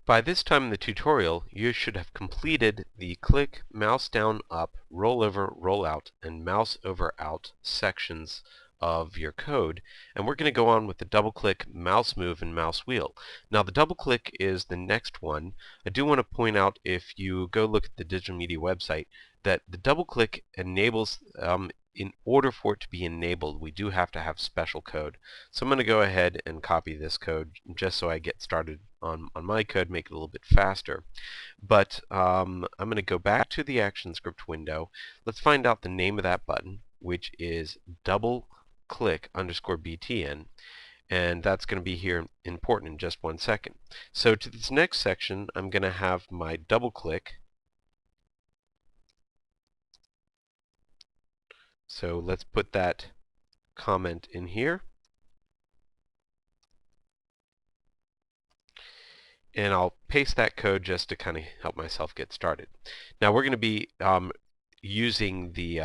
By this time in the tutorial, you should have completed the click, mouse down, up, roll over, roll out, and mouse over, out sections of your code, and we're going to go on with the double click, mouse move, and mouse wheel. Now the double click is the next one. I do want to point out, if you go look at the Digital Media website, that the double click enables, in order for it to be enabled, we do have to have special code. So I'm going to go ahead and copy this code just so I get started on my code, make it a little bit faster. But I'm going to go back to the Actionscript window. Let's find out the name of that button, which is double click underscore btn, and that's going to be here important in just 1 second. So to this next section, I'm going to have my double click. So let's put that comment in here, and I'll paste that code just to kind of help myself get started. Now we're going to be using the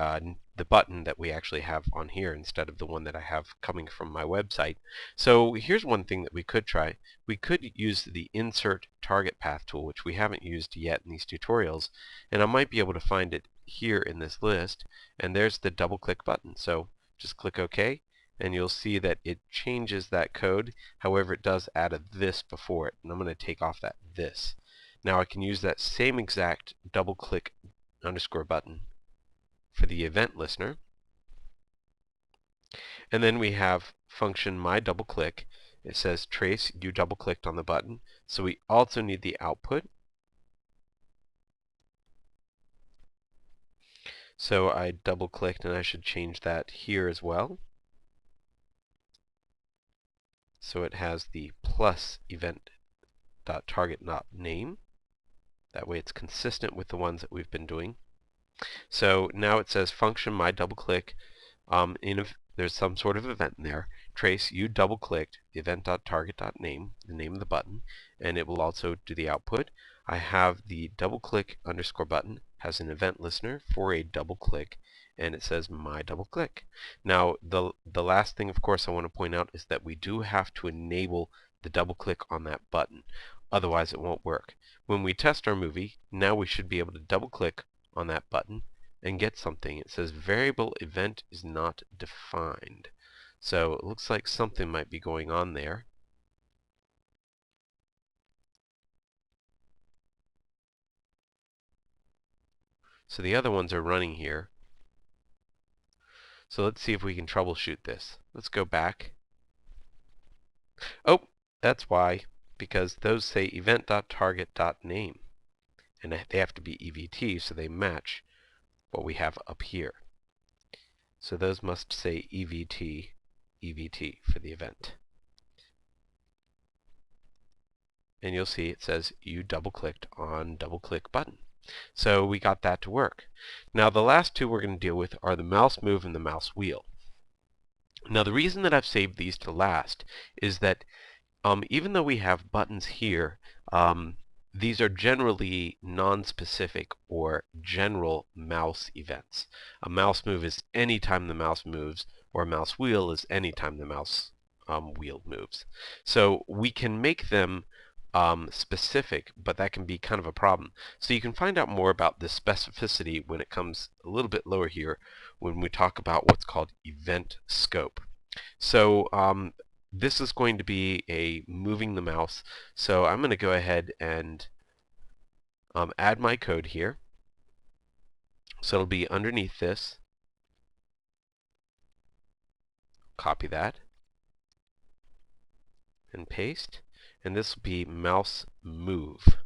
button that we actually have on here instead of the one that I have coming from my website. So here's one thing that we could try. We could use the insert target path tool, which we haven't used yet in these tutorials, and I might be able to find it here in this list, and there's the double click button. So just click OK, and you'll see that it changes that code. However, it does add a this before it, and I'm going to take off that this. Now I can use that same exact double click underscore button for the event listener, and then we have function my double click. It says trace, you double clicked on the button, so we also need the output. So I double clicked, and I should change that here as well, so it has the plus event.target.name. That way it's consistent with the ones that we've been doing. So now it says function my double click. There's some sort of event in there. Trace, you double clicked the event.target.name, the name of the button, and it will also do the output. I have the double click underscore button has an event listener for a double click, and it says my double click. Now the last thing, of course, I want to point out is that we do have to enable the double click on that button, otherwise it won't work. When we test our movie, now we should be able to double click on that button and get something. It says variable event is not defined. So it looks like something might be going on there. So the other ones are running here. So let's see if we can troubleshoot this. Let's go back. Oh, that's why, because those say event.target.name, and they have to be EVT, so they match what we have up here. So those must say EVT, EVT for the event. And you'll see it says you double clicked on double click button. So we got that to work. Now the last two we're going to deal with are the mouse move and the mouse wheel. Now the reason that I've saved these to last is that even though we have buttons here, these are generally non-specific or general mouse events. A mouse move is any time the mouse moves, or a mouse wheel is any time the mouse wheel moves. So we can make them specific, but that can be kind of a problem. So you can find out more about this specificity when it comes a little bit lower here when we talk about what's called event scope. So this is going to be a moving the mouse. So I'm going to go ahead and add my code here. So it'll be underneath this. Copy that and paste. And this will be mouse move.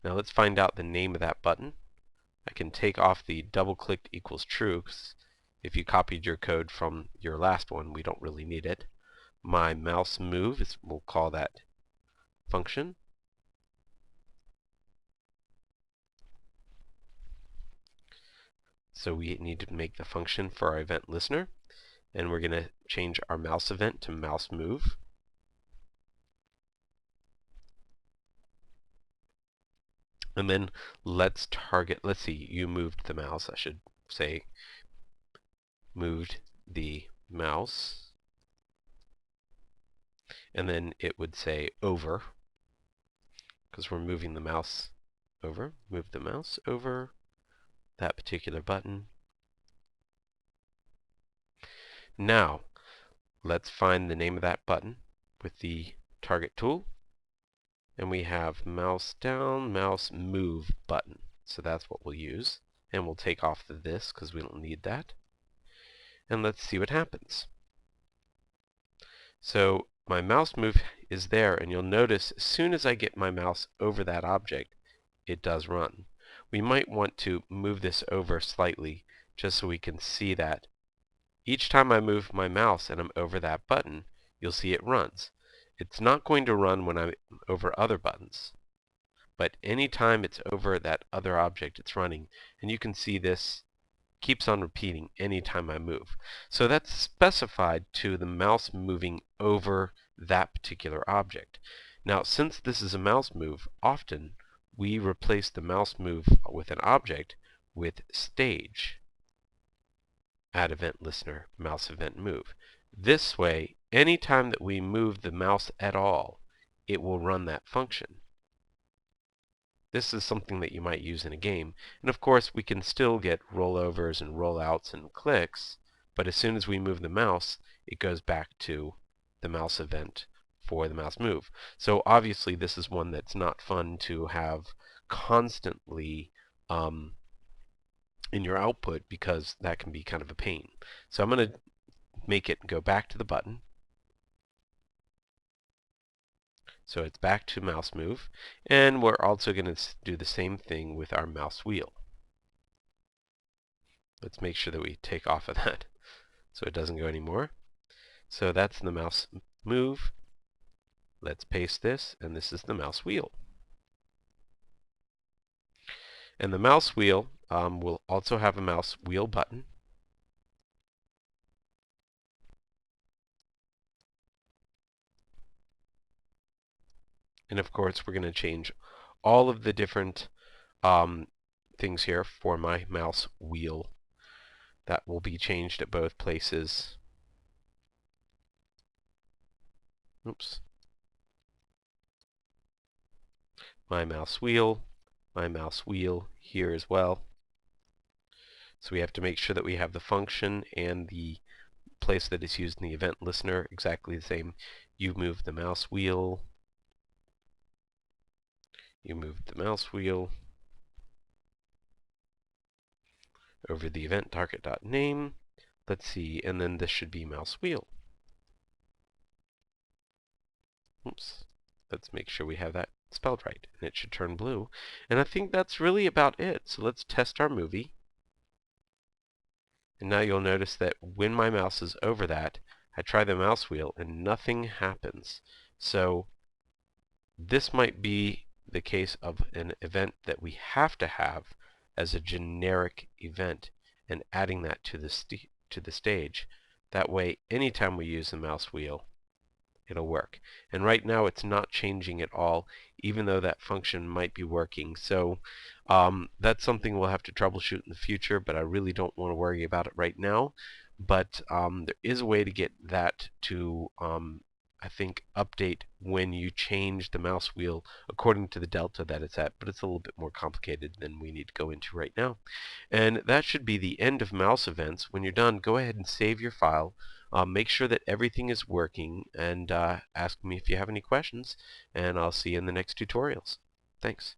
Now let's find out the name of that button. I can take off the double clicked equals true, because if you copied your code from your last one, we don't really need it. My mouse move is, we'll call that function. So we need to make the function for our event listener, and we're going to change our mouse event to mouse move. And then let's see, you moved the mouse, I should say, moved the mouse. and then it would say over, because we're moving the mouse over. Move the mouse over that particular button. Now, let's find the name of that button with the target tool. And we have mouse down, mouse move button. So that's what we'll use. And we'll take off the this because we don't need that. And let's see what happens. So my mouse move is there, and you'll notice as soon as I get my mouse over that object, it does run. We might want to move this over slightly just so we can see that. Each time I move my mouse and I'm over that button, you'll see it runs. It's not going to run when I'm over other buttons, but anytime it's over that other object, it's running. And you can see this keeps on repeating anytime I move. So that's specified to the mouse moving over that particular object. Now, since this is a mouse move, often we replace the mouse move with an object with stage. Add event listener, mouse event move. This way, anytime that we move the mouse at all, it will run that function. This is something that you might use in a game. And of course, we can still get rollovers and rollouts and clicks, but as soon as we move the mouse, it goes back to the mouse event for the mouse move. So obviously, this is one that's not fun to have constantly in your output, because that can be kind of a pain. So I'm going to make it go back to the button. So it's back to mouse move, and we're also going to do the same thing with our mouse wheel. Let's make sure that we take off of that so it doesn't go anymore. So that's the mouse move. Let's paste this, and this is the mouse wheel. And the mouse wheel will also have a mouse wheel button. And of course, we're going to change all of the different things here for my mouse wheel. That will be changed at both places. Oops. My mouse wheel here as well. So we have to make sure that we have the function and the place that is used in the event listener exactly the same. You move the mouse wheel. You move the mouse wheel over the event target.name. Let's see, and then this should be mouse wheel. Oops. Let's make sure we have that spelled right, and it should turn blue. And I think that's really about it. So let's test our movie. And now you'll notice that when my mouse is over that, I try the mouse wheel and nothing happens. So this might be the case of an event that we have to have as a generic event, and adding that to the stage. That way, anytime we use the mouse wheel, it'll work. And right now it's not changing at all, even though that function might be working. So that's something we'll have to troubleshoot in the future, but I really don't want to worry about it right now. But there is a way to get that to, I think, update when you change the mouse wheel according to the delta that it's at, but it's a little bit more complicated than we need to go into right now. And that should be the end of MouseEvents. When you're done, go ahead and save your file. Make sure that everything is working, and ask me if you have any questions, and I'll see you in the next tutorials. Thanks.